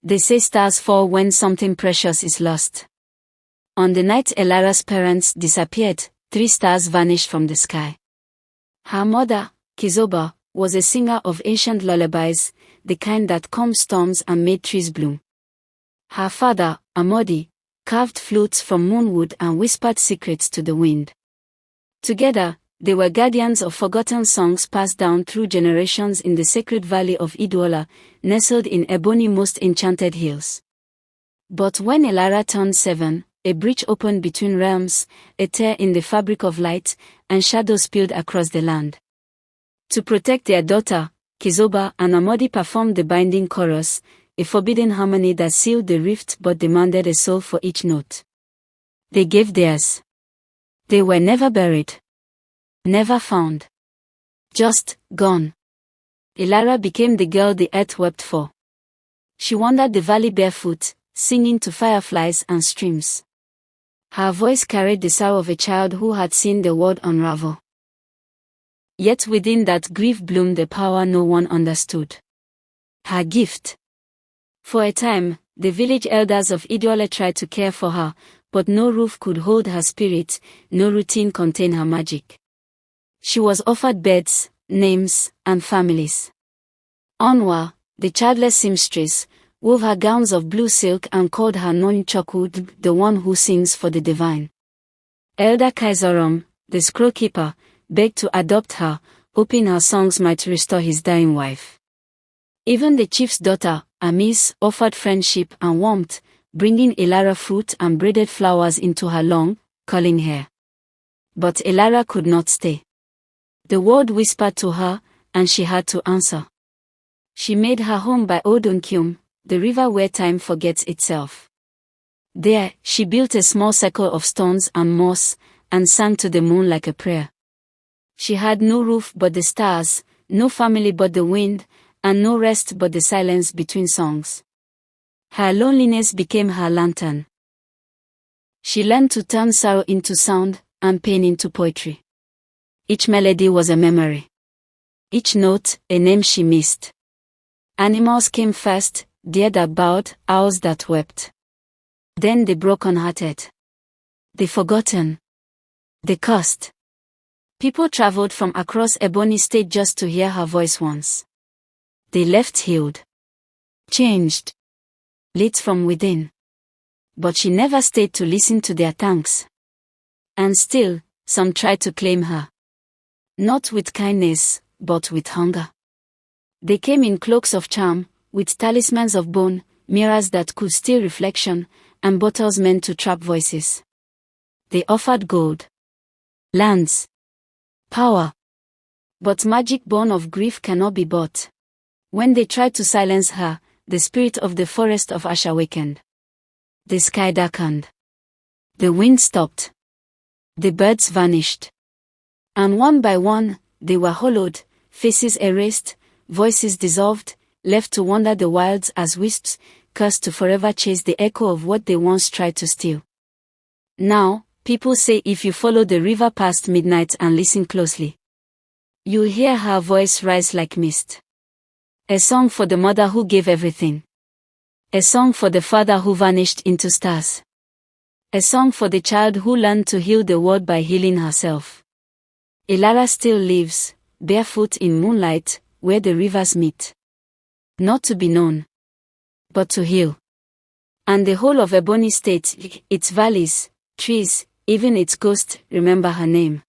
They say stars fall when something precious is lost. On the night Elara's parents disappeared, 3 stars vanished from the sky. Her mother, Kizoba, was a singer of ancient lullabies, the kind that calmed storms and made trees bloom. Her father, Amodi, carved flutes from moonwood and whispered secrets to the wind. Together, they were guardians of forgotten songs passed down through generations in the sacred valley of Iduola, nestled in Ebonyi most enchanted hills. But when Elara turned 7, a breach opened between realms, a tear in the fabric of light, and shadow spilled across the land. To protect their daughter, Kizoba and Amodi performed the binding chorus, a forbidden harmony that sealed the rift but demanded a soul for each note. They gave theirs. They were never buried. Never found. Just gone. Elara became the girl the earth wept for. She wandered the valley barefoot, singing to fireflies and streams. Her voice carried the sorrow of a child who had seen the world unravel. Yet within that grief bloomed a power no one understood. Her gift. For a time, the village elders of Iduola tried to care for her, but no roof could hold her spirit, no routine contain her magic. She was offered beds, names, and families. Onwa, the childless seamstress, wove her gowns of blue silk and called her Nonchokud, the one who sings for the divine. Elder Kaizorom, the scroll keeper, begged to adopt her, hoping her songs might restore his dying wife. Even the chief's daughter, Amis, offered friendship and warmth, bringing Elara fruit and braided flowers into her long, curling hair. But Elara could not stay. The world whispered to her, and she had to answer. She made her home by Odonkyum, the river where time forgets itself. There, she built a small circle of stones and moss, and sang to the moon like a prayer. She had no roof but the stars, no family but the wind, and no rest but the silence between songs. Her loneliness became her lantern. She learned to turn sorrow into sound, and pain into poetry. Each melody was a memory. Each note, a name she missed. Animals came first, deer that bowed, owls that wept. Then the broken-hearted. The forgotten. The cursed. People traveled from across Ebonyi State just to hear her voice once. They left healed. Changed. Lit from within. But she never stayed to listen to their thanks. And still, some tried to claim her. Not with kindness, but with hunger. They came in cloaks of charm, with talismans of bone, mirrors that could steal reflection, and bottles meant to trap voices. They offered gold, lands, power. But magic born of grief cannot be bought. When they tried to silence her, the spirit of the forest of ash awakened. The sky darkened. The wind stopped. The birds vanished. And one by one, they were hollowed, faces erased, voices dissolved, left to wander the wilds as wisps, cursed to forever chase the echo of what they once tried to steal. Now, people say if you follow the river past midnight and listen closely, you'll hear her voice rise like mist. A song for the mother who gave everything. A song for the father who vanished into stars. A song for the child who learned to heal the world by healing herself. Elara still lives, barefoot in moonlight, where the rivers meet. Not to be known, but to heal. And the whole of Ebonyi State, its valleys, trees, even its ghost, remember her name.